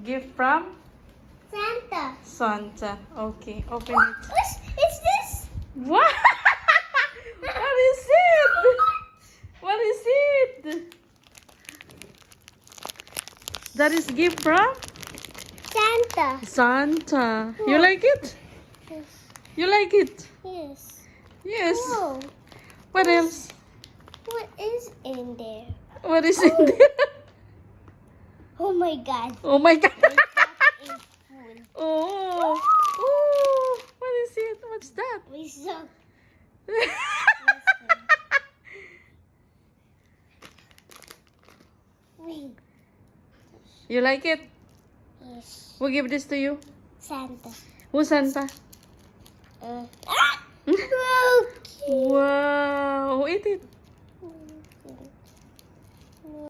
gift from Santa. Santa. Okay, open it. It's this. What? What is it? What is it? That is gift from Santa. Santa. You like it? Yes. You like it? Yes. Yes. Whoa. What else? What is in there? What is in there? Oh my God. Oh my God. My cup is full. Oh. Oh. What is it? What's that? We suck. Wait. You like it? Yes. We'll give this to you. Santa. Who's Santa? Ah! Broke. Wow. Eat it.